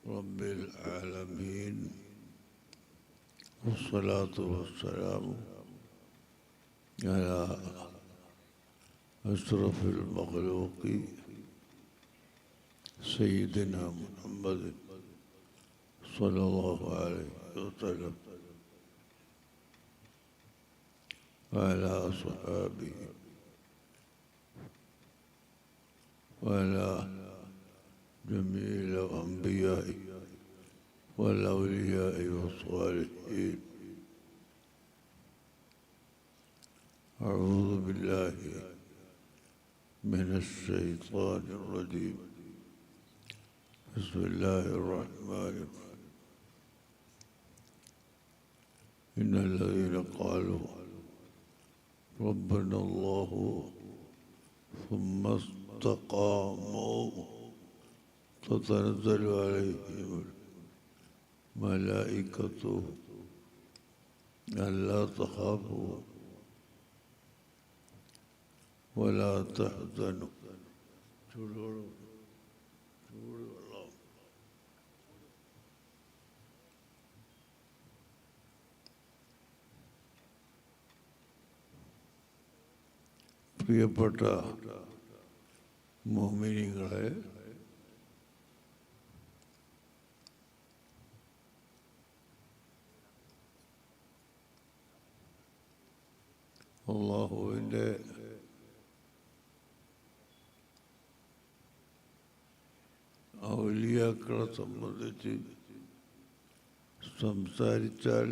رب العالمين والصلاة والسلام على أشرف المخلوق سيدنا محمد صلى الله عليه وسلم وعلى أصحابه وعلى جميع الأنبياء والأولياء والصالحين. أعوذ بالله من الشيطان الرجيم. بسم الله الرحمن الرحيم. إن الذين قالوا ربنا الله ثم استقاموا تتنزل عليهم الملائكة ألا تخافوا ولا تحزنوا. പ്രിയപ്പെട്ട മുഅ്മിനീങ്ങളെ, അല്ലാഹുവിൻ്റെ ഔലിയാക്കളെ സംബന്ധിച്ച് സംസാരിച്ചാൽ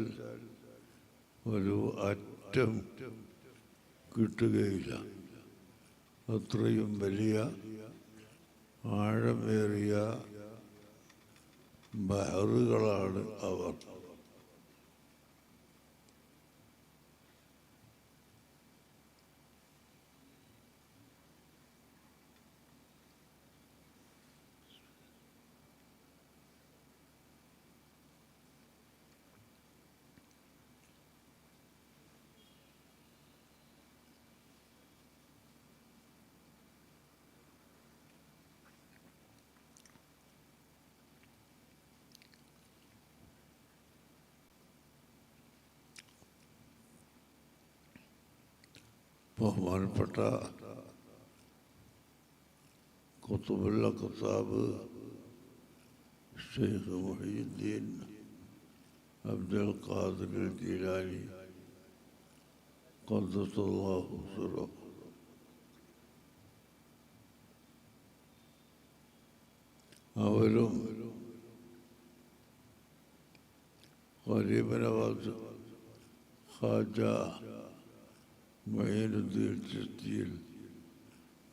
ഒരു അറ്റം കിട്ടുകയില്ല. അത്രയും വലിയ ആഴമേറിയ ബഹറുകളാണ് അവർ. ബഹുമാനപ്പെട്ട ഖുത്ബുൽ അഖ്താബ് ശൈഖ് മുഹീദ്ദീൻ അബ്ദുൽ ഖാദിർ ജീലാനി ഖദ്ദസല്ലാഹു സിറഹു അവരും ഖരീബ് നവാസ് ഖാജ മുഈനുദ്ദീൻ ചിശ്തി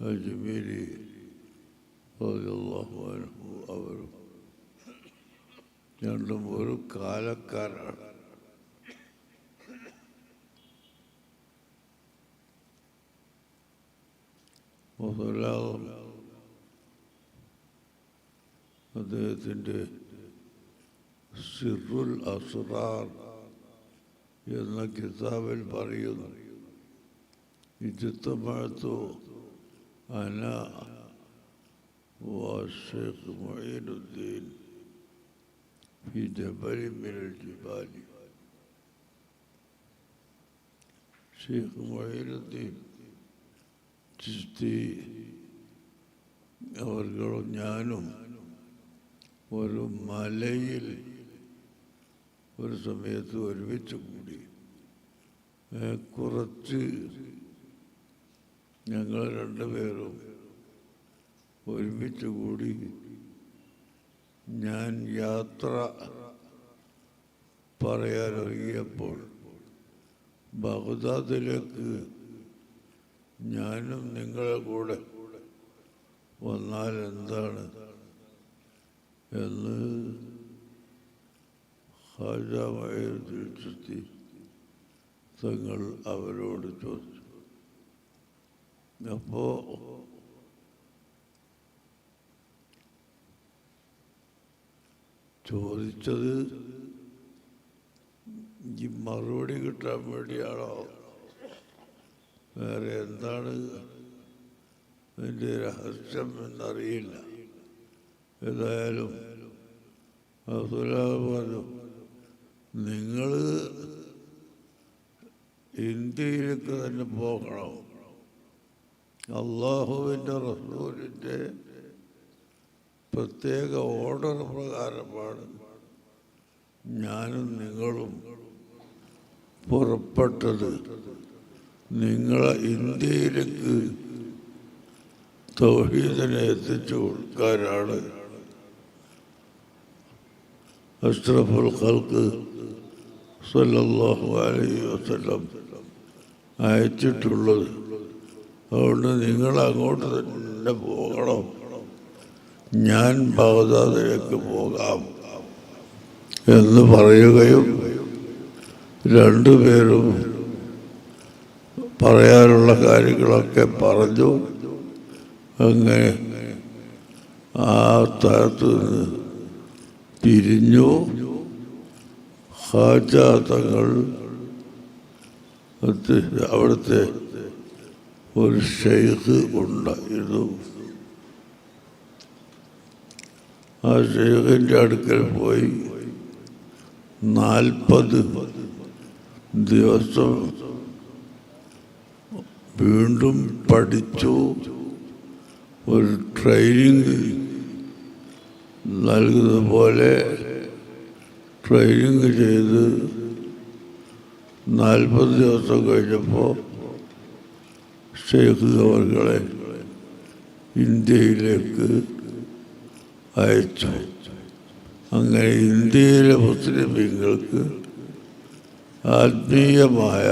അജ്മീരി റളിയല്ലാഹു അൻഹു അവരും രണ്ടും ഒരു കാലക്കാരാണ്. മുതലാവും അദ്ദേഹത്തിൻ്റെ സിറുൽ അസ്റാർ എന്ന കിതാബിൽ പറയുന്നു, ഇജ്തമഅതു അന വശൈഖ് മുഈനുദ്ദീൻ ഫി ജബൽ മിനൽ ജിബാലി. ശൈഖ് മുഈനുദ്ദീൻ ചിശ്തി അവർകളും ഞാനും ഒരു മലയിൽ ഒരു സമയത്ത് ഒരുമിച്ച് കൂടി. കുറച്ച് ഞങ്ങൾ രണ്ടുപേരും ഒരുമിച്ച് കൂടി ഞാൻ യാത്ര പറയാനൊരുങ്ങിയപ്പോൾ ബഗ്ദാദിലേക്ക് ഞാനും നിങ്ങളെ കൂടെ വന്നാൽ എന്താണ് എന്ന് ഖാജ മുഈനുദ്ദീൻ ചിശ്തി തങ്ങൾ അവരോട് ചോദിച്ചു. അപ്പോൾ ചോദിച്ചത് ഈ മറുപടി കിട്ടാൻ വേണ്ടിയാണോ, വേറെ എന്താണ് അതിൻ്റെ രഹസ്യം എന്നറിയില്ല. ഏതായാലും പറഞ്ഞു, നിങ്ങൾ ഇന്ത്യയിലേക്ക് തന്നെ പോകണം. അള്ളാഹുവിൻ്റെ റസൂലിൻ്റെ പ്രത്യേക ഓർഡർ പ്രകാരമാണ് ഞാനും നിങ്ങളും പുറപ്പെട്ടത്. നിങ്ങളെ ഇന്ത്യയിലേക്ക് തൗഹീദിനെ എത്തിച്ചു കൊടുക്കാനാണ് അഷ്റഫുൽ ഖൽഖ് സല്ലല്ലാഹു അലൈഹി വസല്ലം അയച്ചിട്ടുള്ളത്. അതുകൊണ്ട് നിങ്ങൾ അങ്ങോട്ട് തന്നെ പോകണം, ഞാൻ ബഗ്ദാദിലേക്ക് പോകാം എന്ന് പറയുകയും രണ്ടുപേരും പറയാനുള്ള കാര്യങ്ങളൊക്കെ പറഞ്ഞു. അങ്ങനെ ആ സ്ഥലത്ത് നിന്ന് പിരിഞ്ഞു. ഖാജാ തങ്ങൾ അവിടുത്തെ ഒരു ഷെയ്ഖ് ഉണ്ടായിരുന്നു. ആ ഷെയ്ഖിൻ്റെ അടുക്കൽ പോയി 40 ദിവസം വീണ്ടും പഠിച്ചു. ഒരു ട്രെയിനിങ് നൽകുന്നത് പോലെ ട്രെയിനിങ് ചെയ്ത് 40 ദിവസം കഴിഞ്ഞപ്പോൾ ഷെയ്ഖ് അവർകളെ ഇന്ത്യയിലേക്ക് അയച്ചു. അങ്ങനെ ഇന്ത്യയിലെ മുസ്ലിമീങ്ങൾക്ക് ആത്മീയമായ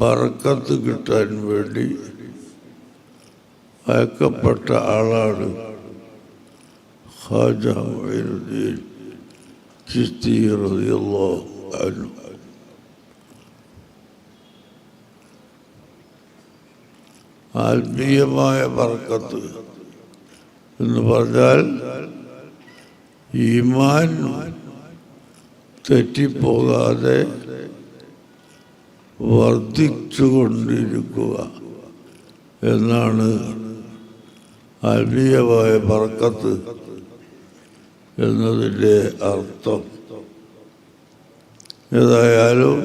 ബർക്കത്ത് കിട്ടാൻ വേണ്ടി അയക്കപ്പെട്ട ആളാണ് ഖാജ മൊയ്നുദ്ദീൻ ചിശ്തി റളിയല്ലാഹു അൻഹു. ആത്മീയമായ ബർക്കത്ത് എന്ന് പറഞ്ഞാൽ ഈമാൻ തെറ്റിപ്പോകാതെ വർദ്ധിച്ചുകൊണ്ടിരിക്കുക എന്നാണ് ആത്മീയമായ ബർക്കത്ത് എന്നതിൻ്റെ അർത്ഥം. ഏതായാലും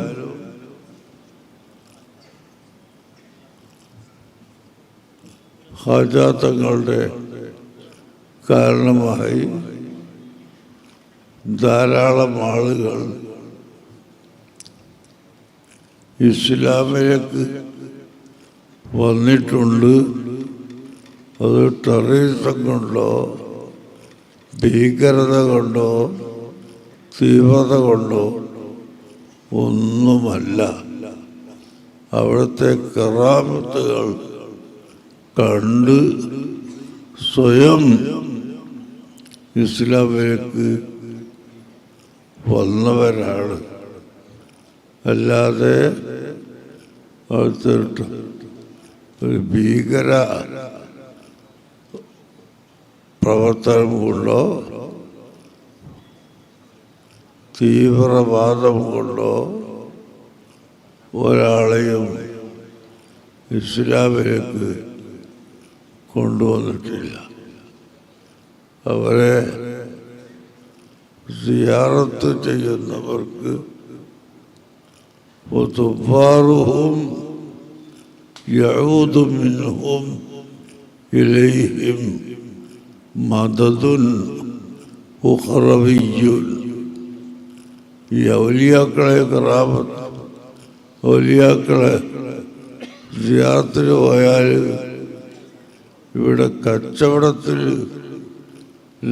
ഖാജാ തങ്ങളുടെ കാരണമായി ധാരാളം ആളുകൾ ഇസ്ലാമിലേക്ക് വന്നിട്ടുണ്ട്. അത് ടെററിസം കൊണ്ടോ ഭീകരത കൊണ്ടോ തീവ്രത കൊണ്ടോ ഒന്നുമല്ല. അവിടുത്തെ കറാമത്തുകൾ കണ്ട് സ്വയം ഇസ്ലാമിലേക്ക് വന്നവരാണ്. അല്ലാതെ അവിടുത്തെ ഒരു ഭീകര പ്രവർത്തനം കൊണ്ടോ തീവ്രവാദം കൊണ്ടോ ഒരാളെയും ഇസ്ലാമിലേക്ക് കൊണ്ടുവന്നിട്ടില്ല. അവരെ സിയാറത്ത് ചെയ്യുന്നവർക്ക് വതുഫാറുഹും യഊദു മിൻഹും ഇലൈഹിം മദദുൻ ഉഖറവിയ്യുൻ. ഈ ഔലിയാക്കളെ കറാമത്ത് ഔലിയാക്കളെ സിയാറത്തിന് പോയാൽ ഇവിടെ കച്ചവടത്തിൽ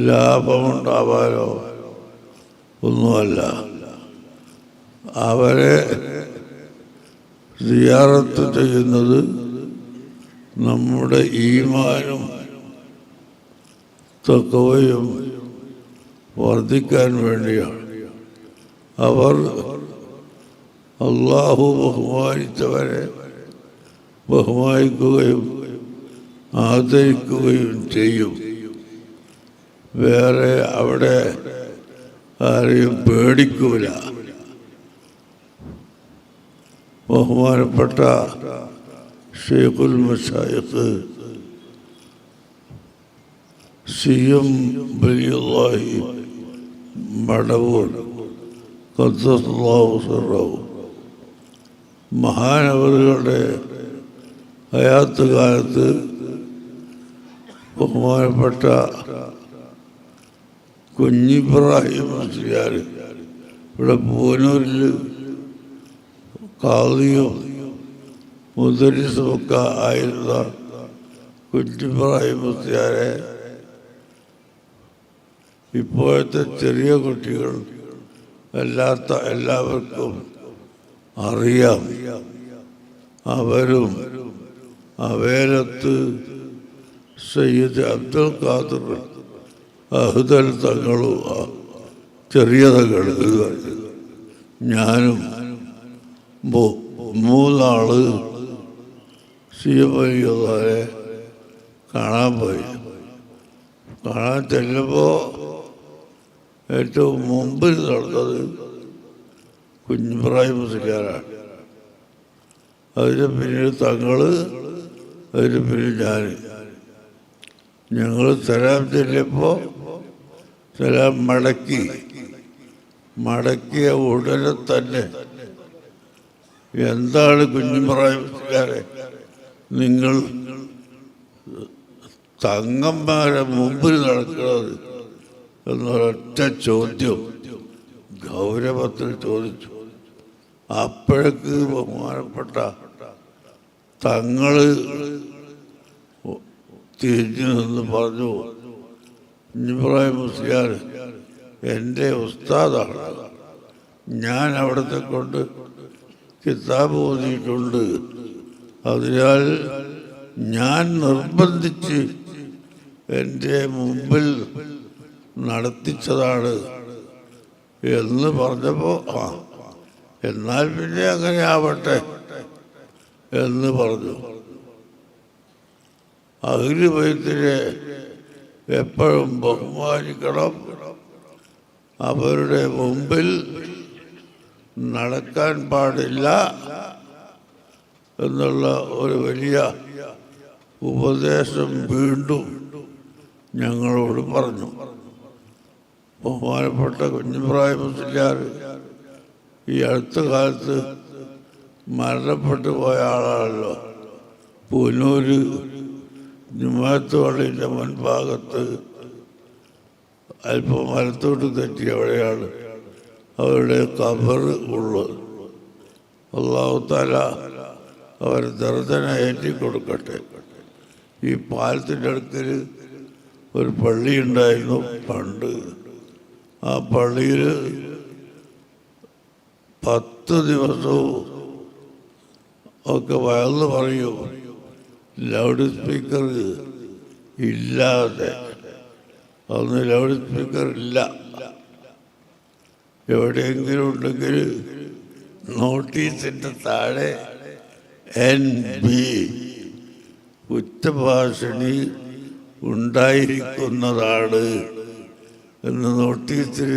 ലാഭമുണ്ടാവാനോ ഒന്നുമല്ല. അവരെ സിയാറത്ത് ചെയ്യുന്നത് നമ്മുടെ ഈമാനും തഖ്വയും വർദ്ധിക്കാൻ വേണ്ടിയാണ്. അവർ അള്ളാഹു ബഹുമാനിച്ചവരെ ബഹുമാനിക്കുകയും ആദരിക്കുകയും ചെയ്യും. വേറെ അവിടെ ആരെയും പേടിക്കൂല. ബഹുമാനപ്പെട്ട ഷെയ്ഖുൽ മശായിഖ് CM വലിയുള്ളാഹി മടവൂർ ഖദ്ദസല്ലാഹു സിർറഹു മഹാനവറുകളുടെ ഹയാത്ത് കാലത്ത് ബഹുമാനപ്പെട്ട കുഞ്ഞിബ്രാഹിം മുസ്ലിയാർ ഇവിടെ പൂനൂരിൽ ഖാദിയും മുദരിസുമൊക്കെ ആയിരുന്ന കുഞ്ഞിബ്രാഹിം മുസ്ലിയാരെ ഇപ്പോഴത്തെ ചെറിയ കുട്ടികൾ അല്ലാത്ത എല്ലാവർക്കും അറിയാം. അവരും അവേലത്ത് സയ്യിദ് അബ്ദുൽ ഖാദിർ അഹ്ദൽ തങ്ങളും ചെറിയ തങ്ങൾ ഞാനും മൂന്നാള് സിയബലിയെ കാണാൻ പോയി. കാണാൻ ചെല്ലുമ്പോൾ ഏറ്റവും മുമ്പിൽ നടന്നത് കുഞ്ഞിബ്രാഹിം മുസ്ലിയാരാണ്. അതിന് പിന്നീട് തങ്ങൾ, അതിന് പിന്നീട് ഞങ്ങൾ സലാം ചെല്ലിയപ്പോൾ സലാം മടക്കിയ ഉടനെ തന്നെ എന്താണ് കുഞ്ഞിബ്രാഹിം മുസ്ലിയാരെ നിങ്ങൾ തങ്ങന്മാരെ മുമ്പിൽ നടക്കുന്നത് എന്നൊരൊറ്റ ചോദ്യം ഗൗരവത്തിൽ ചോദിച്ചു. അപ്പോഴേക്ക് ബഹുമാനപ്പെട്ട തങ്ങൾ തിരിഞ്ഞു നിന്ന് പറഞ്ഞു, ഇബ്രാഹിം മുസ്ലിയാർ എൻ്റെ ഉസ്താദാണ്, ഞാൻ അവിടുത്തെ കൊണ്ട് കിതാബ് ഓതിയിട്ടുണ്ട്, അതിനാൽ ഞാൻ നിർബന്ധിച്ച് എൻ്റെ മുമ്പിൽ നടത്തിച്ചതാണ് എന്ന് പറഞ്ഞപ്പോൾ എന്നാൽ പിന്നെ അങ്ങനെ ആവട്ടെ എന്ന് പറഞ്ഞു. അഹ്ലു ബൈത്തിനെ എപ്പോഴും ബഹുമാനിക്കണം, അവരുടെ മുമ്പിൽ നടക്കാൻ പാടില്ല എന്നുള്ള ഒരു വലിയ ഉപദേശം വീണ്ടും ഞങ്ങളോട് പറഞ്ഞു. ബഹുമാനപ്പെട്ട കുഞ്ഞിബ്രാഹിം മുസ്ലിയാർ ഈ അടുത്ത കാലത്ത് മരണപ്പെട്ടു പോയ ആളാണല്ലോ. പൂനൂര് ജുമാഅത്ത് പള്ളിൻ്റെ മുൻഭാഗത്ത് അല്പം മരത്തോട്ട് തെറ്റി അവിടെയാണ് അവരുടെ ഖബർ ഉള്ളത്. അല്ലാഹു തആല അവർ ദർജന ഏറ്റിക്കൊടുക്കട്ടെ. ഈ പാലത്തിൻ്റെ അടുക്കൽ ഒരു പള്ളി ഉണ്ടായിരുന്നു പണ്ട്. ആ പള്ളിയിൽ 10 ദിവസവും ഒക്കെ വയന്ന് പറയൂ, ലൗഡ് സ്പീക്കർ ഇല്ലാതെ. അന്ന് ലൗഡ് സ്പീക്കർ ഇല്ല. എവിടെയെങ്കിലും ഉണ്ടെങ്കിൽ നോട്ടീസിൻ്റെ താഴെ NB ഉച്ചഭാഷണി ഉണ്ടായിരിക്കുന്നതാണ് എന്ന് നോട്ടീസിൽ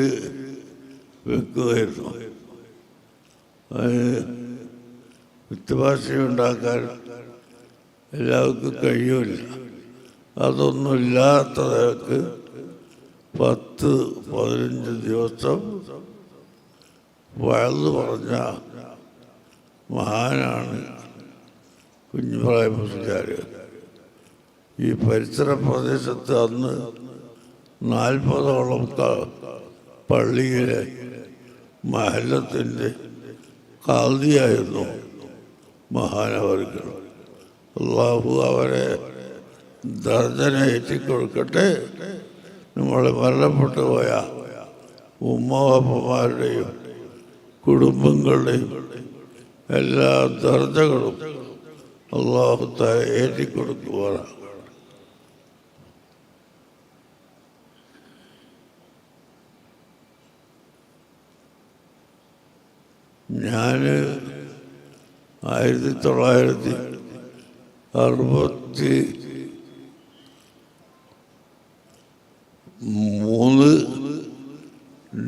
വെക്കുമായിരുന്നു. ഉച്ചഭാഷയുണ്ടാക്കാൻ എല്ലാവർക്കും കഴിയില്ല. അതൊന്നുമില്ലാത്ത നിലക്ക് 10-15 ദിവസം വയലു പറഞ്ഞ മഹാനാണ് കുഞ്ഞിബ്രാഹിം മുസ്ലിയാർ. ഈ പരിസര പ്രദേശത്ത് അന്ന് 40ഓളം പള്ളിയിലെ മഹല്ലത്തിൻ്റെ ഖാദിയായിരുന്നു മഹാനവർകൾ. അല്ലാഹു അവരെ ദർജന ഏറ്റിക്കൊടുക്കട്ടെ. നമ്മളെ മരണപ്പെട്ടു പോയ ഉമ്മവാപ്പന്മാരുടെയും കുടുംബങ്ങളുടെയും എല്ലാ ദർജകളും അല്ലാഹു തആല ഏറ്റിക്കൊടുക്കുവാനാണ്. ഞാൻ 1963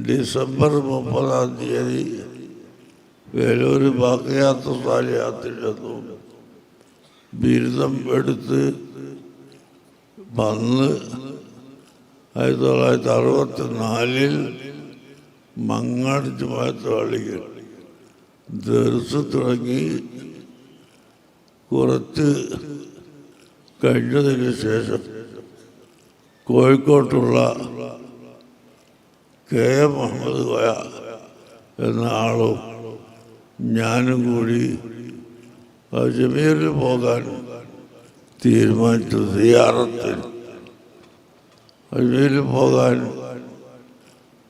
ഡിസംബർ 30 വേലൂർ ബാക്കിയാത്ത സാലിയാത്തിലെത്തും ബിരുദം എടുത്ത് വന്ന് 1964 മങ്ങാട് ജമാഅത്ത് പള്ളിയിൽ ദർസ് തുടങ്ങി കുറച്ച് കഴിഞ്ഞതിന് ശേഷം കോഴിക്കോട്ടുള്ള കെ എം മുഹമ്മദ് കോയ എന്ന ആളും ഞാനും കൂടി അജ്മീറിൽ പോകാൻ തീരുമാനിച്ചു. സിയാറത്തിന് അജ്മീറിൽ പോകാൻ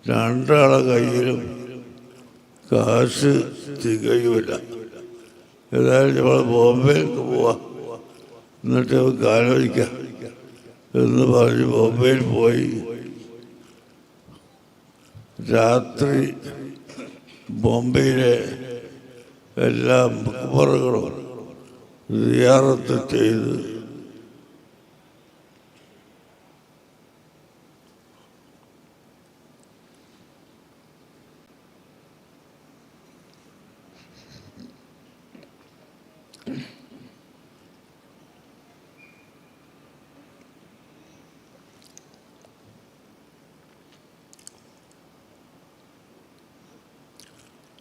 രണ്ടാളെ കയ്യിലും കാശ് തികയൂല. ഏതായാലും നമ്മൾ ബോംബെയിലേക്ക് പോവാം, എന്നിട്ട് നമുക്ക് ആലോചിക്കാം എന്ന് പറഞ്ഞ് ബോംബെയിൽ പോയി. രാത്രി ബോംബെയിലെ എല്ലാ മക്ബറകളും സിയാറത്ത് ചെയ്ത്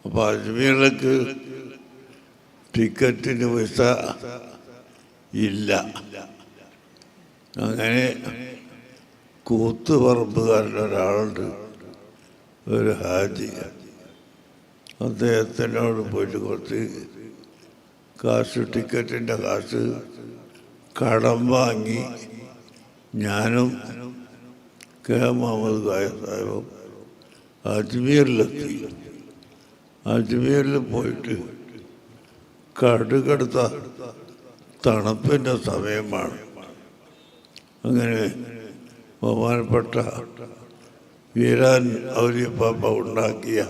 അപ്പോൾ അജ്മീറിലേക്ക് ടിക്കറ്റിന് പൈസ ഇല്ല. അങ്ങനെ കൂത്തുപറമ്പുകാരൻ്റെ ഒരാളുണ്ട്, ഒരു ഹാജി. അദ്ദേഹത്തിനോട് പോയിട്ട് കുറച്ച് കാശ്, ടിക്കറ്റിൻ്റെ കാശ് കടം വാങ്ങി ഞാനും കെ മുഹമ്മദ് കോയ സാഹിബും അജ്മീറിലെത്തി. അജ്മീറിൽ പോയിട്ട് കടുകടുത്ത തണുപ്പിൻ്റെ സമയമാണ്. അങ്ങനെ ബഹുമാനപ്പെട്ട വീരാൻ ഔലിയപ്പാപ്പ ഉണ്ടാക്കിയ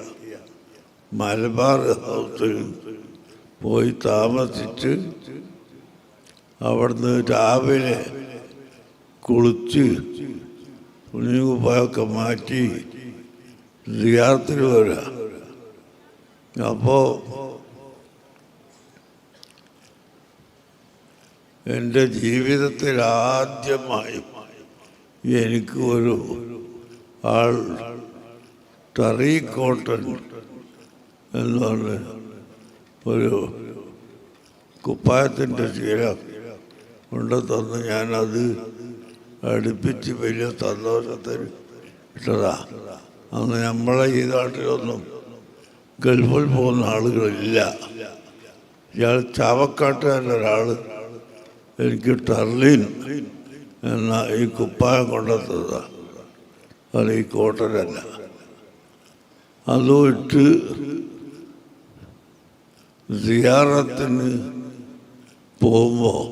മലബാർ ഹൗസിൽ പോയി താമസിച്ച് അവിടുന്ന് രാവിലെ കുളിച്ച് കുഞ്ഞുകുപ്പായൊക്കെ മാറ്റി സിയാറത്തിന് വരിക. അപ്പോൾ എൻ്റെ ജീവിതത്തിൽ ആദ്യമായി എനിക്ക് ഒരു ആൾ ടറീക്കോട്ടൻ എന്ന് പറഞ്ഞ ഒരു കുപ്പായത്തിൻ്റെ ശീലം കൊണ്ട് തന്ന് ഞാനത് അടുപ്പിച്ച് വലിയ സന്തോഷത്തിൽ ഇട്ടതാ. അന്ന് നമ്മളെ ഈ നാട്ടിലൊന്നും ഗൾഫിൽ പോകുന്ന ആളുകളില്ല. ഇയാൾ ചാവക്കാട്ടുകാരൻ്റെ ഒരാൾ എനിക്ക് ടർലിൻ എന്ന ഈ കുപ്പായം കൊണ്ടെത്തതാ. അത് ഈ കോട്ടനല്ല. അതും ഇട്ട് സിയാറത്തിന് പോകുമ്പോൾ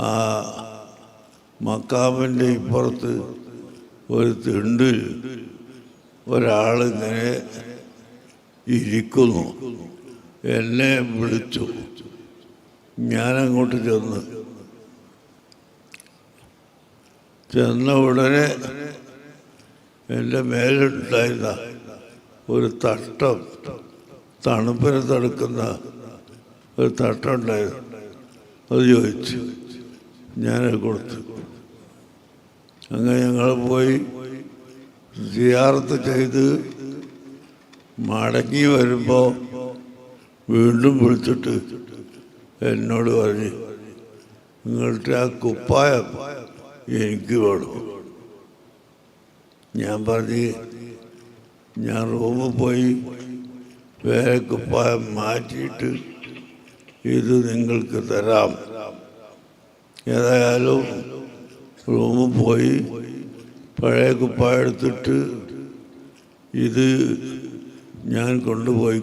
ആ മക്കാമിൻ്റെ ഇപ്പുറത്ത് ഒരു തിണ്ടിൽ ഒരാളിങ്ങനെ ഇരിക്കുന്നു. എന്നെ വിളിച്ചു. ഞാനങ്ങോട്ട് ചെന്ന ഉടനെ എൻ്റെ മേലുണ്ടായിരുന്ന ഒരു തട്ടം, തണുപ്പിനെ തടുക്കുന്ന ഒരു തട്ടുണ്ടായിരുന്നു. അത് ചോദിച്ചു, ഞാനത് കൊടുത്തു. അങ്ങനെ ഞങ്ങൾ പോയി സിയാറത്ത് ചെയ്ത് മടങ്ങി വരുമ്പോൾ വീണ്ടും വിളിച്ചിട്ട് എന്നോട് പറഞ്ഞ്, നിങ്ങളുടെ ആ കുപ്പായം എനിക്ക് വേണം. ഞാൻ പറഞ്ഞ്, ഞാൻ റൂമിൽ പോയി വേറെ കുപ്പായം മാറ്റിയിട്ട് ഇത് നിങ്ങൾക്ക് തരാം. ഏതായാലും റൂമിൽ പോയി പഴയ കുപ്പായം എടുത്തിട്ട് ഇത് ഞാൻ കൊണ്ടുപോയി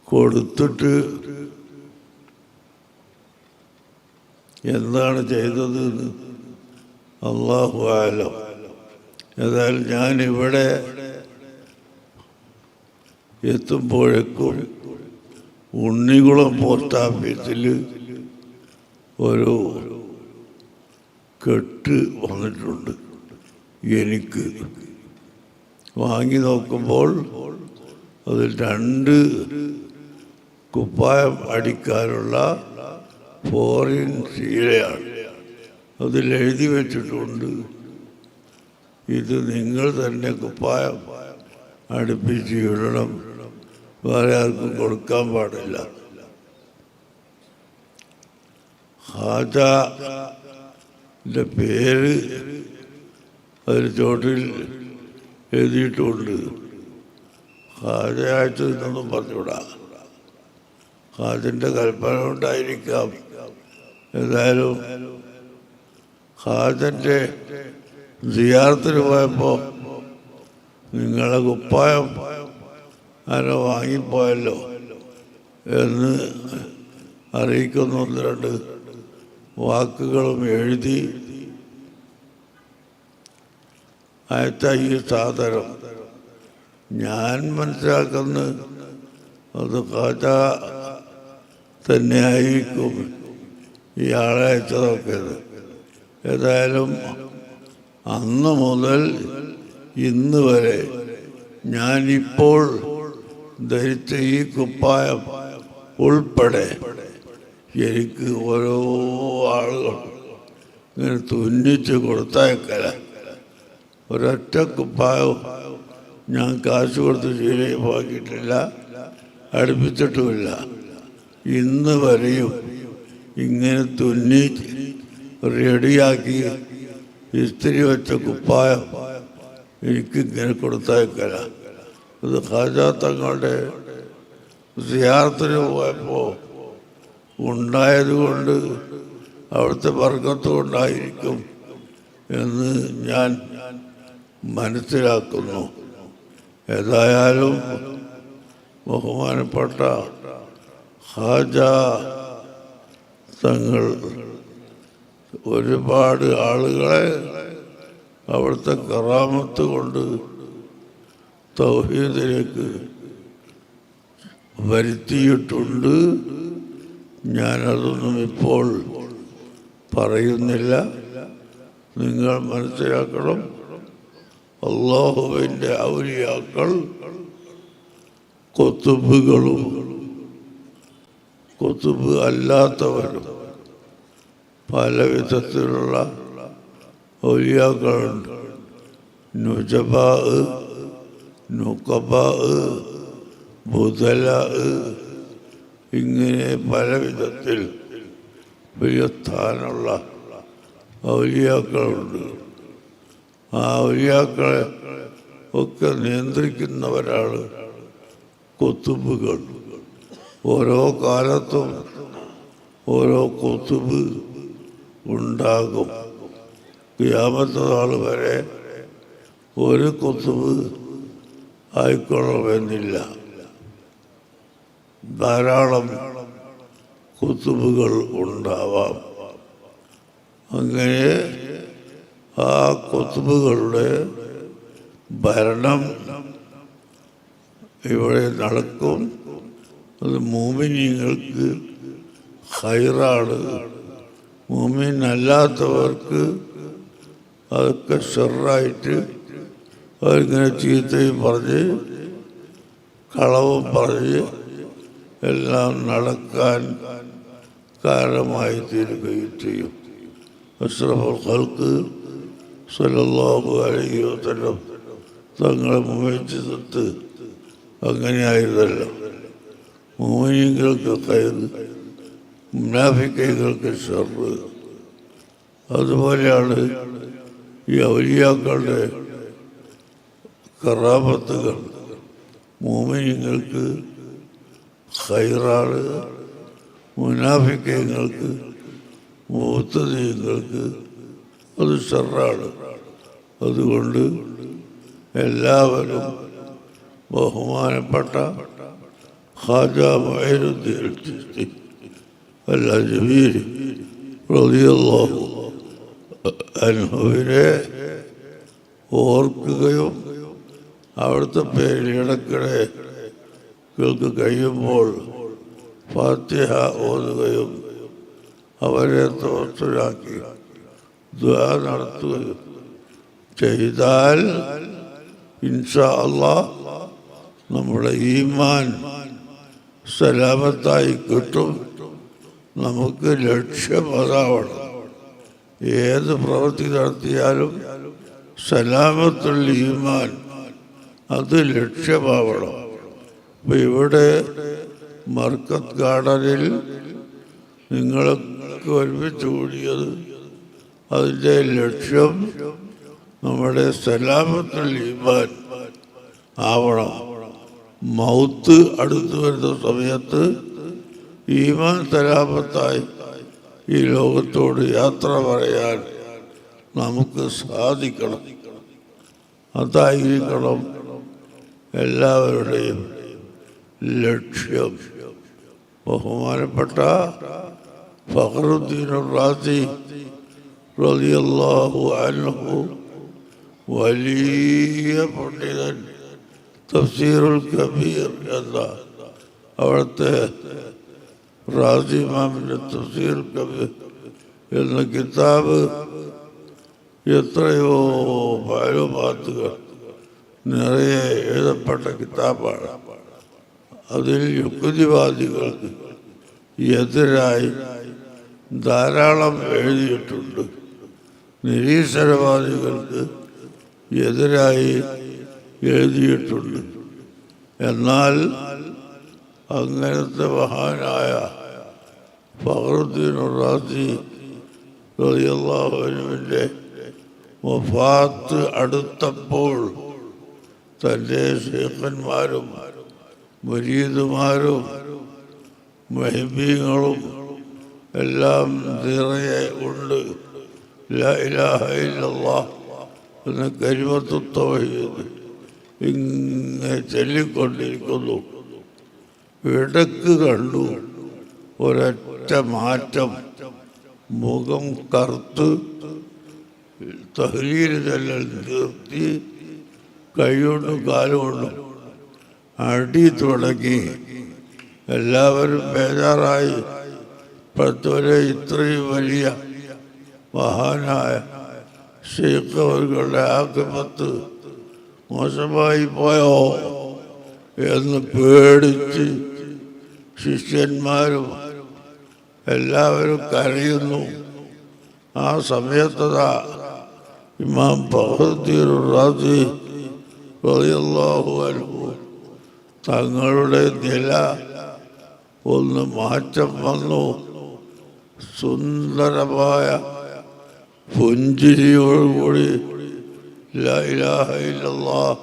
കൊടുത്തിട്ട് എന്താണ് ചെയ്തത് അല്ലാഹു അഅലം. ഏതായാലും ഞാനിവിടെ എത്തുമ്പോഴേക്കും ഉണ്ണികുളം പോസ്റ്റ് ഓഫീസിൽ ഒരു കെട്ട് വന്നിട്ടുണ്ട്. എനിക്ക് വാങ്ങി നോക്കുമ്പോൾ അതിൽ 2 കുപ്പായം അടിക്കാനുള്ള ഫോറിൻ ശീലയാണ്. അതിലെഴുതി വെച്ചിട്ടുണ്ട് ഇത് നിങ്ങൾ തന്നെ കുപ്പായം അടുപ്പിച്ച് ഇടണം, വേറെ ആർക്കും കൊടുക്കാൻ പാടില്ല. ഹാജന്റെ പേര് അതിൽ ചോട്ടിൽ എഴുതിയിട്ടുണ്ട്. ഹാജയായിട്ട് ഇന്നൊന്നും പറഞ്ഞുകൂടാ. ഹാജൻ്റെ കൽപ്പന കൊണ്ടായിരിക്കാം. ഏതായാലും ഹാജൻ്റെ സിയാറത്തിന് പോയപ്പോൾ നിങ്ങളെ കുപ്പായം ആരോ വാങ്ങിപ്പോയല്ലോ എന്ന് അറിയിക്കുന്ന ഒന്ന് രണ്ട് വാക്കുകളും എഴുതി അയച്ച ഈ സാധനം ഞാൻ മനസ്സിലാക്കുന്ന അത് ഖാജ തന്നെ ആയിരിക്കും ഇയാളെ അയച്ചതൊക്കെ. ഏതായാലും അന്ന് മുതൽ ഇന്ന് വരെ ഞാനിപ്പോൾ ധരിച്ച ഈ കുപ്പായം ഉൾപ്പെടെ എനിക്ക് ഓരോ ആളുകൾ ഇങ്ങനെ തുന്നിച്ച് കൊടുത്തയക്കല. ഒരൊറ്റ കുപ്പായവും ഞാൻ കാശ് കൊടുത്ത് ശീലമാക്കിയിട്ടില്ല, അടുപ്പിച്ചിട്ടുമില്ല. ഇന്ന് വരെയും ഇങ്ങനെ തുന്നി റെഡിയാക്കി ഇസ്തിരി വെച്ച കുപ്പായം എനിക്കിങ്ങനെ കൊടുത്തയക്കല. ഇത് ഖാജാ തങ്ങളുടെ സിയാറത്തിന് പോയപ്പോൾ ഉണ്ടായതുകൊണ്ട് അവിടുത്തെ ബർക്കത്ത് കൊണ്ടായിരിക്കും എന്ന് ഞാൻ മനസ്സിലാക്കുന്നു. ഏതായാലും ബഹുമാനപ്പെട്ട ഖാജാ തങ്ങൾ ഒരുപാട് ആളുകളെ അവിടുത്തെ കറാമത്ത് കൊണ്ട് തൗഹീദിലേക്ക് വരുത്തിയിട്ടുണ്ട്. ഞാനതൊന്നും ഇപ്പോൾ പറയുന്നില്ല. നിങ്ങൾ മനസ്സിലാക്കണം, അല്ലാഹുവിൻ്റെ ഔലിയാക്കൾ കുത്തുബുകളും കുത്തുബ് അല്ലാത്തവരും പല വിധത്തിലുള്ള ഔലിയാക്കളുണ്ട്. നുജബാ, നുഖബാ, ബുദലാ, ഇങ്ങനെ പല വിധത്തിൽ വലിയ സ്ഥാനമുള്ള ഔലിയാക്കളുണ്ട്. ആ ഔലിയാക്കളെ ഒക്കെ നിയന്ത്രിക്കുന്നവരാണ് കുത്തുബുകൾ. ഓരോ കാലത്തും ഓരോ കുത്തുബ് ഉണ്ടാകും. ഖിയാമത്ത് നാൾ വരെ ഒരു കുത്തുബ് ആയിക്കൊള്ളണമെന്നില്ല. ധാരാളം കുത്തുബുകൾ ഉണ്ടാവാം. അങ്ങനെ ആ കുത്തുബുകളുടെ ഭരണം ഇവിടെ നടക്കും. അത് മുഅ്മിനീങ്ങൾക്ക് ഖൈറാണ്. മുഅ്മിൻ അല്ലാത്തവർക്ക് അതൊക്കെ ഷർറായിട്ട് അവരിങ്ങനെ ചീത്തയും പറഞ്ഞ് കളവും പറഞ്ഞ് എല്ലാം നടക്കാൻ കാരണമായി തീരുകയും ചെയ്യും. അഷ്റഫുൽ ഖൽഖ് സ്വല്ലല്ലാഹു അലൈഹി വസല്ലം തങ്ങളെ മുഅ്മിനീങ്ങൾക്ക് അങ്ങനെയായിരുന്നല്ലോ. മുഅ്മിനീങ്ങൾക്ക് ഖൈർ, മുനാഫിക്കീങ്ങൾക്ക് ഷർറ്. അതുപോലെയാണ് ഈ ഔലിയാക്കളുടെ കറാമത്തുകൾ. മുഅ്മിനീങ്ങൾക്ക് ഖൈറാണ്, മുനാഫിക്കീങ്ങൾക്ക് മുഅ്തദീങ്ങൾക്ക് അത് ഷർറാണ്. അതുകൊണ്ട് എല്ലാവരും ബഹുമാനപ്പെട്ട ഖാജാ മുഈനുദ്ദീൻ ചിശ്തി അൽ-അജ്മീരി റളിയല്ലാഹു അൻഹുവിനെ ഓർക്കുകയും അവിടുത്തെ പേരിൽ ഇടയ്ക്കിടെ കേൾക്ക് കഴിയുമ്പോൾ ഫാത്തിഹ ഓതുകയും അവരെ തോർച്ചലാക്കി ദുആ നടത്തുകയും ചെയ്താൽ ഇൻഷാ അല്ലാഹ് നമ്മുടെ ഈമാൻ സലാമത്തായി കിട്ടും. നമുക്ക് ലക്ഷ്യം അതാവണം. ഏത് പ്രവൃത്തി നടത്തിയാലും സലാമത്തുൽ ഈമാൻ അത് ലക്ഷ്യമാവണം. അപ്പം ഇവിടെ മർക്കത്ത് ഗാർഡനിൽ നിങ്ങൾക്ക് ഒരുമിച്ച് കൂടിയത് അതിൻ്റെ ലക്ഷ്യം നമ്മുടെ സലാമത്തുൽ ഈമാൻ ആവണം. മൗത്ത് അടുത്തു വരുന്ന സമയത്ത് ഈമാൻ സലാമത്തായി ഈ ലോകത്തോട് യാത്ര പറയാൻ നമുക്ക് സാധിക്കണം. അതായിരിക്കണം എല്ലാവരുടെയും ലക്ഷ്യം. ബഹുമാനപ്പെട്ട ഫഖറുദ്ദീൻ റാസി റളിയല്ലാഹു അൻഹു വലിയ പണ്ഡിതൻ, തഫ്സീറുൽ കബീർ എന്ന അവിടുത്തെ റാസി ഇമാമിൻ്റെ തഫ്സീറുൽ കബീർ എന്ന കിതാബ് എത്രയോ മാലുമാത്തുകൾ നിറയെ എഴുതപ്പെട്ട കിതാബാണ്. അതിൽ യുക്തിവാദികൾക്ക് എതിരായി ധാരാളം എഴുതിയിട്ടുണ്ട്. നിരീശ്വരവാദികൾക്ക് എതിരായി എഴുതിയിട്ടുണ്ട്. എന്നാൽ അങ്ങനത്തെ മഹാനായ ഫഖറുദ്ദീൻ റാസി റളിയല്ലാഹു അൻഹുവിൻ്റെ വഫാത്ത് അടുത്തപ്പോൾ തൻ്റെ ശൈഖന്മാരും മുരീദുമാരും മുഹിബ്ബീങ്ങളും എല്ലാം നിറയെ ഉണ്ട്. ലാ ഇലാഹ ഇല്ലല്ലാഹ് എന്ന കലിമത്തു തൗഹീദ് ഇങ്ങനെ ചൊല്ലിക്കൊണ്ടിരിക്കുന്നു. ഇടക്ക് കണ്ടു ഒരൊറ്റ മാറ്റം. മുഖം കറുത്ത് തഹ്ലീൽ ചെല്ലൽ നിർത്തി കൈകൊണ്ടും കാലുകൊണ്ടും അടി തുടങ്ങി. എല്ലാവരും ബേജാറായി. ഇപ്പോഴത്തെ ഇത്രയും വലിയ മഹാനായ ശൈഖ് അവരുടെ ആക്രമത്ത് മോശമായി പോയോ എന്ന് പേടിച്ച് ശിഷ്യന്മാരും എല്ലാവരും കരയുന്നു. ആ സമയത്തതാ ഇമാം ഫഖറുദ്ദീൻ റാസി റളിയല്ലാഹു അൻഹു തങ്ങളുടെ നില ഒന്ന് മാറ്റം വന്നു. സുന്ദരമായ പുഞ്ചിരിയോടുകൂടി ലാ ഇലാഹ ഇല്ലല്ലാഹ്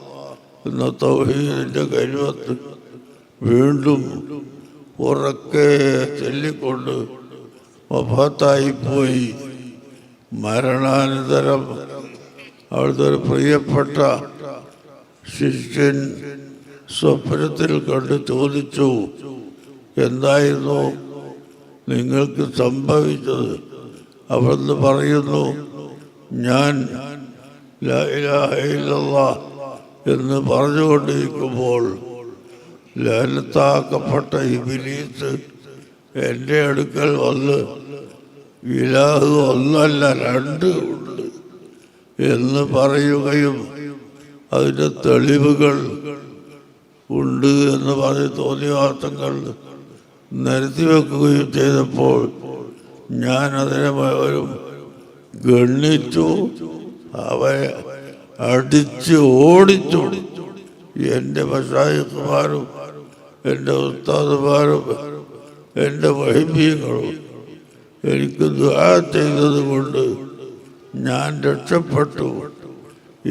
എന്ന തൗഹീദിൻ്റെ കലിമത്ത് വീണ്ടും ഉറക്കെ ചൊല്ലിക്കൊണ്ട് വഫാത്തായിപ്പോയി. മരണാനന്തരം അവിടുത്തെ ഒരു പ്രിയപ്പെട്ട ശിഷ്യൻ സ്വപ്നത്തിൽ കണ്ട് ചോദിച്ചു, എന്തായിരുന്നു നിങ്ങൾക്ക് സംഭവിച്ചത്? അവിടുന്ന് പറയുന്നു, ഞാൻ ലാ ഇലാഹ ഇല്ലല്ലാഹ് എന്ന് പറഞ്ഞുകൊണ്ടിരിക്കുമ്പോൾ ലഅനത്താക്കപ്പെട്ട ഇബ്ലീസ് എൻ്റെ അടുക്കൽ വന്ന് ഇലാഹ് ഒന്നല്ല രണ്ട് ഉണ്ട് എന്ന് പറയുകയും അതിൻ്റെ തെളിവുകൾ ഉണ്ട് എന്ന് പറഞ്ഞ് തോന്നിവാസങ്ങൾ നിരത്തി വെക്കുകയും ചെയ്തപ്പോൾ ഞാൻ അതിനെ മുഴുവനും ഗണ്ണിച്ചു. അവയെ അടിച്ച് ഓടിച്ചു. എൻ്റെ മശായിഖുമാരും എൻ്റെ ഉസ്താദുമാരും എൻ്റെ മുഹിബ്ബീങ്ങളും എനിക്ക് ദുആ ചെയ്തത് കൊണ്ട് ഞാൻ രക്ഷപ്പെട്ടു.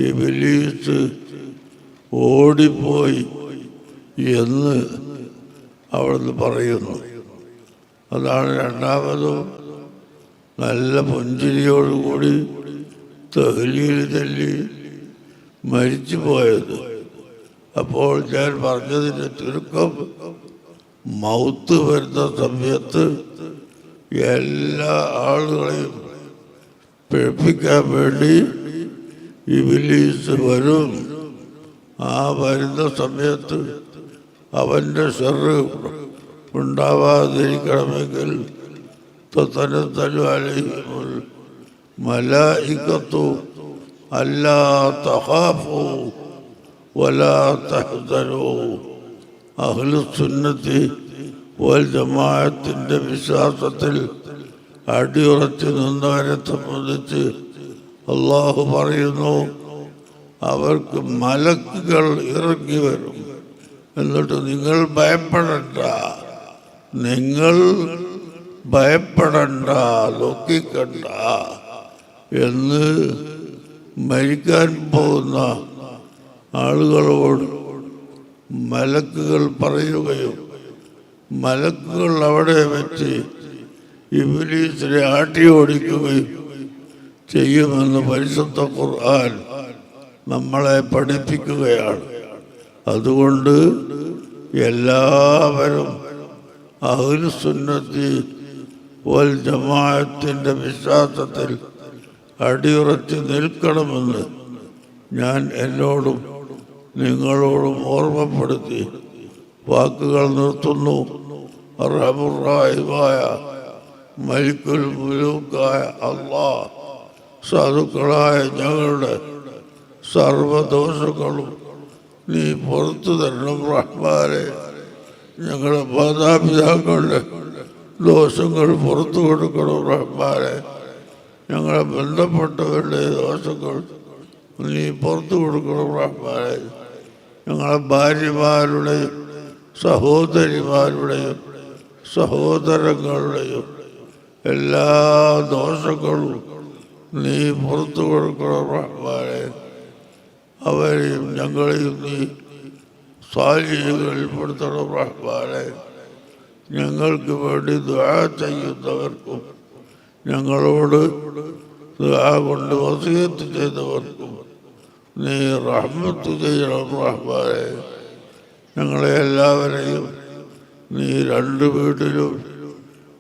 ഇബ്ലീസ് ഓടിപ്പോയി എന്ന് അവിടുന്ന് പറയുന്നു. അതാണ് രണ്ടാമതും നല്ല പുഞ്ചിരിയോടുകൂടി തഹ്ലീൽ ചൊല്ലി മരിച്ചു പോയത്. അപ്പോൾ ഞാൻ പറഞ്ഞതിൻ്റെ ചുരുക്കം, മൗത്ത് വരുന്ന സമയത്ത് എല്ലാ ആളുകളെയും പിഴപ്പിക്കാൻ വേണ്ടി ഇബ്ലീസ് വരും. ആ വരുന്ന സമയത്ത് അവൻ്റെ ശർറ് ഉണ്ടാവാതിരിക്കണമെങ്കിൽ തതനസ്സലു അലൈഹിമുൽ മലായികത്തു അല്ലാ തഖാഫു വലാ തഹ്സനു. അഹ്ലുസുന്നത്തി വൽ ജമാഅത്തിൻ്റെ വിശ്വാസത്തിൽ അടിയുറച്ചു നിന്നവരെ സംബന്ധിച്ച് അള്ളാഹു പറയുന്നു, അവർക്ക് മലക്കുകൾ ഇറങ്ങി വരും. എന്നിട്ട് നിങ്ങൾ ഭയപ്പെടണ്ട, നിങ്ങൾ ഭയപ്പെടണ്ട, ദുഃഖിക്കണ്ട എന്ന് മരിക്കാൻ പോകുന്ന ആളുകളോട് മലക്കുകൾ പറയുകയും മലക്കുകൾ അവിടെ വെച്ച് ഇബ്ലീസിനെ ആട്ടി ഓടിക്കുകയും ചെയ്യുമെന്ന് പരിശുദ്ധ ഖുർആൻ നമ്മളെ പഠിപ്പിക്കുകയാണ്. അതുകൊണ്ട് എല്ലാവരും അഹ്ലുസുന്നത്തി വൽ ജമാഅത്തിൻ്റെ വിശ്വാസത്തിൽ അടിയുറച്ച് നിൽക്കണമെന്ന് ഞാൻ എന്നോടും നിങ്ങളോടും ഓർമ്മപ്പെടുത്തി വാക്കുകൾ നിർത്തുന്നു. റഹ്മാനായ മലിക്കുൽ മുലൂക്കായ അല്ലാഹ് സാധുക്കളായ ഞങ്ങളുടെ സർവദോഷങ്ങളും നീ പുറത്തു തരണം റഹ്മാനെ. ഞങ്ങളുടെ മാതാപിതാക്കളുടെ ദോഷങ്ങൾ പുറത്തു കൊടുക്കണം റഹ്മാനെ. ഞങ്ങളെ ബന്ധപ്പെട്ടവരുടെ ദോഷങ്ങൾ നീ പുറത്തു കൊടുക്കണം റഹ്മാനെ. ഞങ്ങളെ ഭാര്യമാരുടെയും സഹോദരിമാരുടെയും സഹോദരങ്ങളുടെയും എല്ലാ ദോഷങ്ങളും നീ പുറത്തു കൊടുക്കണം റഹ്മാനെ. അവരെയും ഞങ്ങളെയും നീ സാലിഹ്യങ്ങളിൽ പെടുത്തണം റഹ്മാനെ. ഞങ്ങൾക്ക് വേണ്ടി ദുആ ചെയ്യുന്നവർക്കും ഞങ്ങളോട് ദുആ കൊണ്ട് വസിയത്ത് ചെയ്തവർക്കും നീ റഹ്മത്ത് ചെയ്യണം റഹ്മാനെ. ഞങ്ങളെ എല്ലാവരെയും നീ രണ്ട് വീട്ടിലും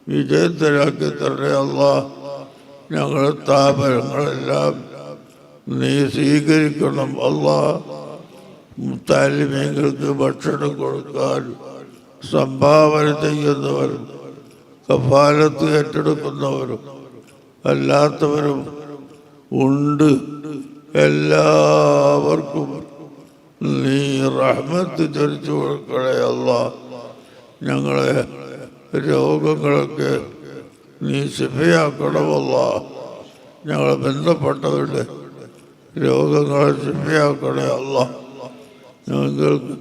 വിജയത്തിലാക്കി തരണേ അല്ലാഹ്. ഞങ്ങളുടെ സ്ഥാപനങ്ങളെല്ലാം നീ സ്വീകരിക്കണം അല്ലാഹ്. മുത്താലിമീങ്ങൾക്ക് ഭക്ഷണം കൊടുക്കാൻ സംഭാവന ചെയ്യുന്നവരും കഫാലത്ത് ഏറ്റെടുക്കുന്നവരും അല്ലാത്തവരും ഉണ്ട്. എല്ലാവർക്കും നീ റഹ്മത്ത് ചൊരിച്ചു കൊടുക്കണേ അല്ലാഹ്. ഞങ്ങളെ രോഗങ്ങളൊക്കെ നീ ശിഫയാക്കണമല്ലാ. ഞങ്ങളെ ബന്ധപ്പെട്ടവരുടെ രോഗങ്ങളെ ശിഫയാക്കണേ അല്ലാ. ഞങ്ങൾക്ക്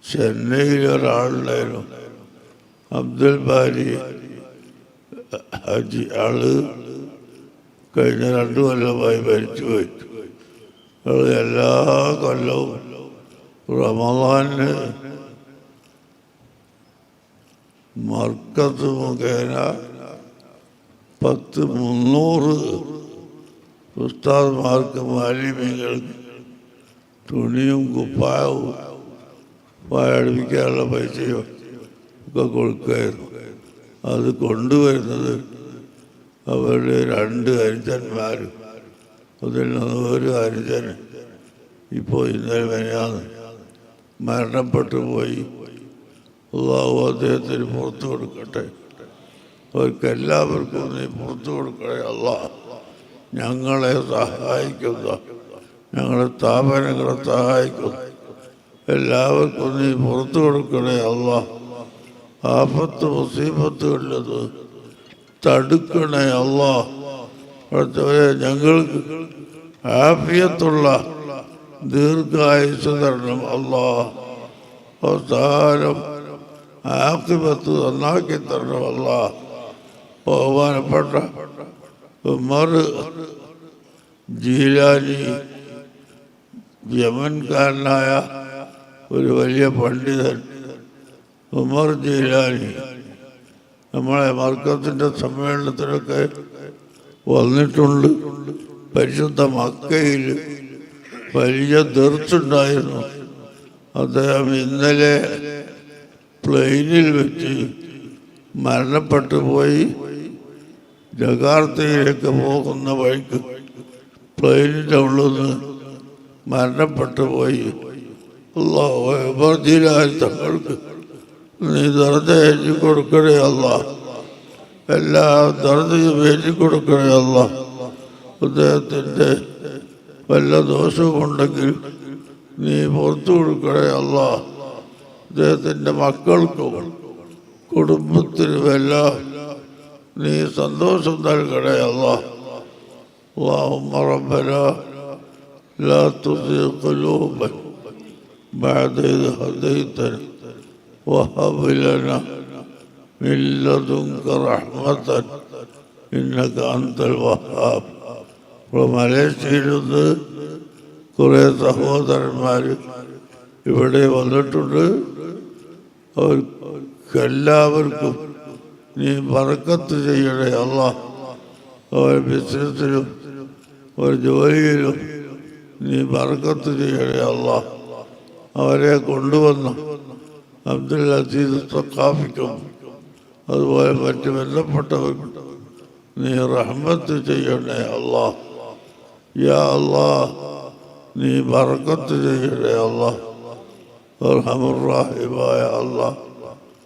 ചെന്നൈയിലൊരാളുണ്ടായിരുന്നു, അബ്ദുൽ ബാരി ഹജി. ആള് കഴിഞ്ഞ 2 കൊല്ലമായി മരിച്ചുപോയി. എല്ലാ കൊല്ലവും റമദാന് മർക്കത്ത് മുഖേന 300 ഉസ്താദ്മാർക്ക് മാലിന്യങ്ങൾക്ക് തുണിയും കുപ്പായവും പായടിപ്പിക്കാനുള്ള പൈസയും ഒക്കെ കൊടുക്കുമായിരുന്നു. അത് കൊണ്ടുവരുന്നത് അവരുടെ 2 അനുജന്മാരും. അതിൽ നിന്ന് ഒരു അനുജന് ഇപ്പോൾ ഇന്നലെ മെനയാന്ന് മരണപ്പെട്ടു പോയി. അല്ലാഹു അദ്ദേഹത്തിന് പുറത്തു കൊടുക്കട്ടെ. അവർക്കെല്ലാവർക്കും നീ പുറത്തു കൊടുക്കണേ അല്ലാഹ്. ഞങ്ങളെ സഹായിക്കുന്ന, ഞങ്ങളുടെ സ്ഥാപനങ്ങളെ സഹായിക്കുന്ന എല്ലാവർക്കും നീ പുറത്തു കൊടുക്കണേ അല്ലാഹ്. ആപത്ത് മുസീബത്തുകളിൽ തടുക്കണേ അല്ലാഹ്. ഞങ്ങൾക്ക് ആഫിയത്തുള്ള ദീർഘായുസ് തരണം അല്ലാഹ്. അവസാനം ആഖിബത്ത് നന്നാക്കി തരണം അല്ലാഹ്. ബഹുമാനപ്പെട്ട ഉമർ ജീലാനി യമൻകാരനായ ഒരു വലിയ പണ്ഡിതൻ ഉമർ ജീലാനി നമ്മളെ മർക്കത്തിൻ്റെ സമ്മേളനത്തിലൊക്കെ വന്നിട്ടുണ്ട്. പരിശുദ്ധ മക്കയിൽ വലിയ ദർസുണ്ടായിരുന്നു. അദ്ദേഹം ഇന്നലെ പ്ലെയിനിൽ വെച്ച് മരണപ്പെട്ടു പോയി. ജകാർത്തയിലേക്ക് പോകുന്ന വഴിക്ക് പ്ലെയിനിൻ്റെ ഉള്ളിൽ നിന്ന് മരണപ്പെട്ടു പോയി. അല്ലാഹു തങ്ങൾക്ക് നീ ദർജ എഴുതി കൊടുക്കണേ അല്ലാഹ്. എല്ലാ ദർജയും എഴുതി കൊടുക്കണേ അല്ലാഹ്. അദ്ദേഹത്തിൻ്റെ വല്ല ദോഷവുമുണ്ടെങ്കിൽ നീ പുറത്തു കൊടുക്കണേ അല്ലാഹ്. അദ്ദേഹത്തിൻ്റെ മക്കൾക്കും കുടുംബത്തിനുമെല്ലാം നീ സന്തോഷം നൽകണേ അല്ലാഹ്. اللهم ربنا لا تزغ قلوبنا بعد إذ هديتنا وهب لنا من لدنك رحمة إنك أنت الوهاب. മലേഷ്യയിൽ നിന്ന് കുറേ സഹോദരന്മാർ ഇവിടെ വന്നിട്ടുണ്ട്. അവർക്കെല്ലാവർക്കും നീ ബർക്കത്ത് ചെയ്യണേ അല്ലാഹ്. അവർ ബിസിനസ്സിലും ഒരു ജോലിയിലും നീ ബർക്കത്ത് ചെയ്യണേ അല്ലാഹ്. അവരെ കൊണ്ടുവന്ന് അബ്ദുൽ അസീസ് സഖാഫിക്കും അതുപോലെ മറ്റ് ബന്ധപ്പെട്ടവർക്കും നീ റഹ്മത്ത് ചെയ്യണേ അല്ലാഹ്. യാ അല്ലാഹ് നീ ബർക്കത്ത് ചെയ്യണേ അല്ലാഹ്. അർഹമുർ റഹീമായ അല്ലാഹ്.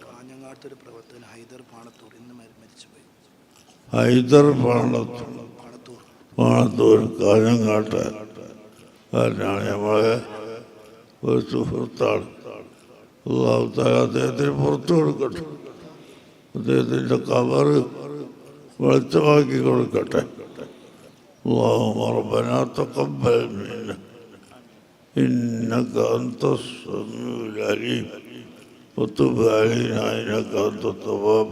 കാഞ്ഞങ്ങാട്ടൊരു പ്രവർത്തകൻ ഹൈദർ പാണത്തൂർ ഇന്ന് മരിച്ചുപോയി. ഹൈദർ പാണത്തൂർ കാഞ്ഞങ്ങാട്ട് കാരനാണ് നമ്മളെ ഒരു സുഹൃത്താണ്. അല്ലാഹു തആല അദ്ദേഹത്തിന് പുറത്തു കൊടുക്കട്ടെ. അദ്ദേഹത്തിൻ്റെ ഖബർ വെളിച്ചമാക്കി കൊടുക്കട്ടെ. اللهم ربنا تقبل منا إنك أنت السميع العليم وتب علينا إنك أنت التواب.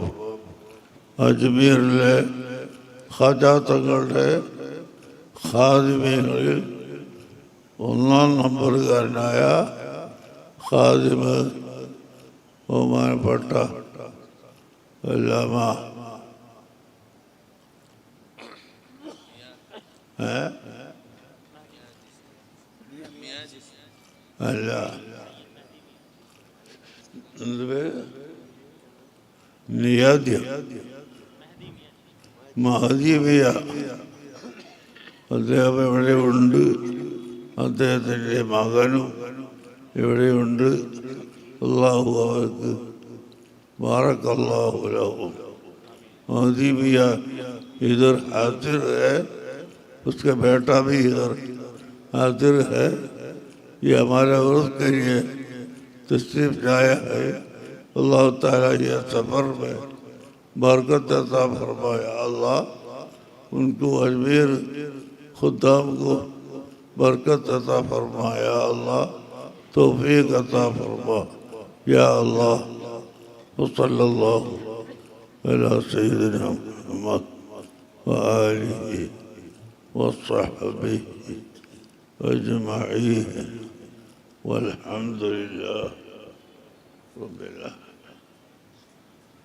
അജ്മീറിലെ ഖാജാ തങ്ങളുടെ ഖാദിമീങ്ങളിൽ ഒന്നാം നമ്പറുകാരനായ ഖാദിമ് ബഹുമാനപ്പെട്ട അല്ലാമ അല്ല എന്ത് പേര് നിയാദ്യ മഹദീബിയ അദ്ദേഹം ഇവിടെ ഉണ്ട്. അദ്ദേഹത്തിൻ്റെ മകനും ഇവിടെയുണ്ട്. അല്ലാഹു അവർക്ക് ബാറക്കല്ലാഹു ലഹു. महदीबिया इधर हाजिर है, उसका बेटा भी इधर हाजिर है. ये हमारे उर्स के लिए तशरीफ लाया है. अल्लाह ताला ये सफ़र में बरकत अता फरमाया अल्लाह. उनको अजमेर खुदाम को बरकत अता फरमाया अल्लाह. तौफीक अता फरमा या अल्लाह. सल्लल्लाहु अला सय्यिदिना मुहम्मद व आलिहि व सहबिहि अजमईन वल्हम्दुलिल्लाह रब्बिल आलमीन.